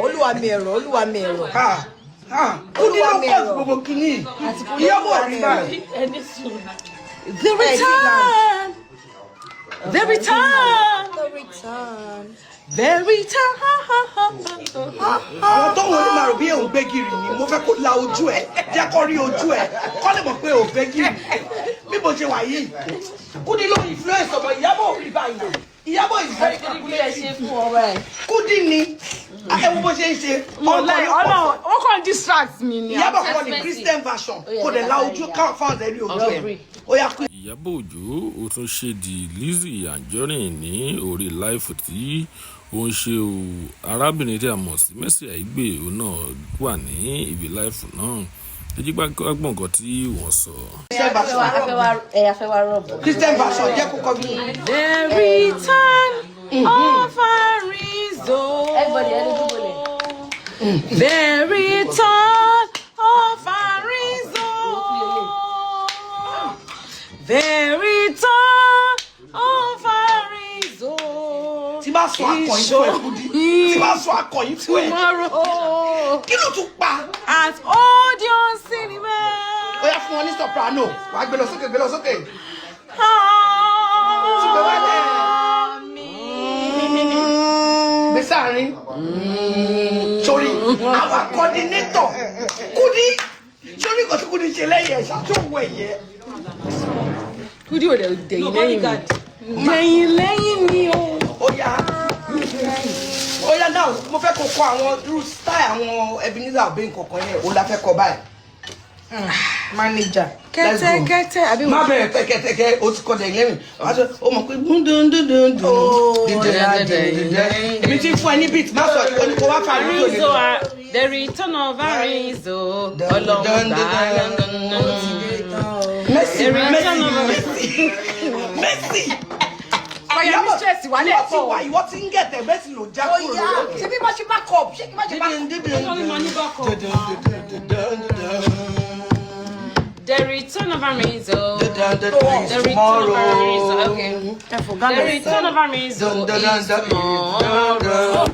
Olúwa mi ẹ̀rọ. Kudi ló kọ́ gbogbo kìíní. Ìyàbọ̀ rí báyìí. The return. Àwọn tó wọ́n ní màrò bí òun gbé gírì ni mo fẹ́ kó la ojú ẹ̀ jẹ́ kó rí ojú ẹ̀ kó lè mọ̀ pé òun gbé gírì bí mo ṣe wà yìí. Kudi ló influence ọmọ Ìyàbọ̀ rí báyìí. Ìyàbọ̀ is very calculated. Kudi ni ẹ wo bó ṣe ń ṣe. Ọlọ́run ó kàn distract mi ni. Ìyàbọ̀ kọ́ ni Christian version kò dẹ̀ la ojú káwọn fáwọn ẹ̀rí ojú ẹ̀. Ó yá kú. Ìyábọ̀ Òjó ó tún ṣe di LIZZY ANJORIN ní orí láìfù tí ó ń ṣe o. Arábìnrin tí a mọ̀ sí Mercy Aigbe òun náà wà ní ibi láìfù náà. Ẹjí gbọ́n nǹkan tí wọ́n sọ. Christian version jẹ́ kó kọ́ bí. The return of Arizo. The return of Arizo. The return of Arizo. Tí bá sọ akọ̀yìn fún ẹ Kudi. Tí bá sọ akọ̀yìn fún ẹ. Kí ló tún pa? At Odeon Cinema. Ó yá fún wọn ní soprano. Wàá gbé lọ sókè. Gbé sáàrin. Sori, àwọn coordinator. Kudi. Sori kò tí Kudi ṣe lẹ́yìn ẹ̀ ṣàtúnwò ẹ̀yẹ. Kudi ò dẹ̀ dẹ̀yìn lẹ́yìn ni o. Ó yá náà mo fẹ́ kó kọ àwọn irú style àwọn Ebenezer Obey nǹkan yẹn ó la fẹ́ kọ báyìí. Manager. Kẹ́tẹ́kẹ́tẹ́ àbí má bẹ̀rẹ̀ pẹ́kẹ́tẹ́kẹ́ o ti kọ́ dẹ̀ lẹ́rìn ó mọ̀ pé èmi ti fún ẹ ní beat má sọ ìkọ́ni kó wá parí tó lè lọ. The return of Arizo. Ọlọ́run Mercy. Ìyàwó stress wà ní ẹ̀fọ́. Ìwọ ti ń gẹ̀tẹ̀ Mercy ló já kúrò lókè. Ṣé bí má ṣe back up? Ṣé kí má ṣe back up? The return of Arizo. The return of Arizo. Okay. The return of Arizo is tomorrow.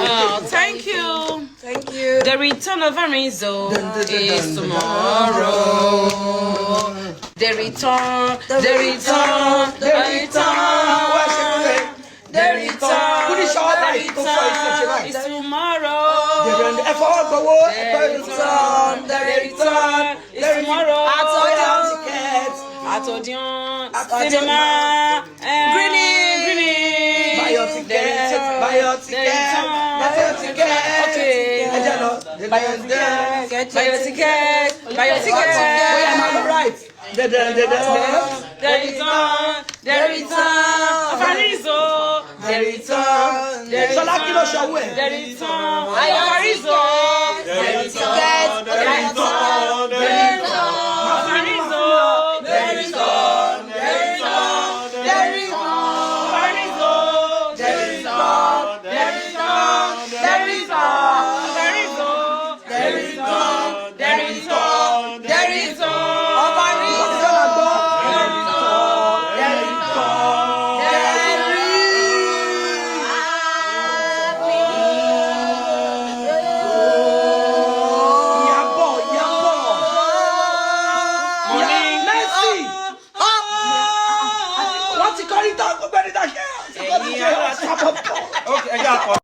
Yeah. Thank you. The return of Arizo is tomorrow. The return. Is tomorrow. The return is tomorrow. At Odeon Cinema. Greeny. Buy your ticket. Okay. Buy your ticket. Right. The return of Arizo. The return. Shola kilo show ẹ. The return of Arizo. The return. Okay,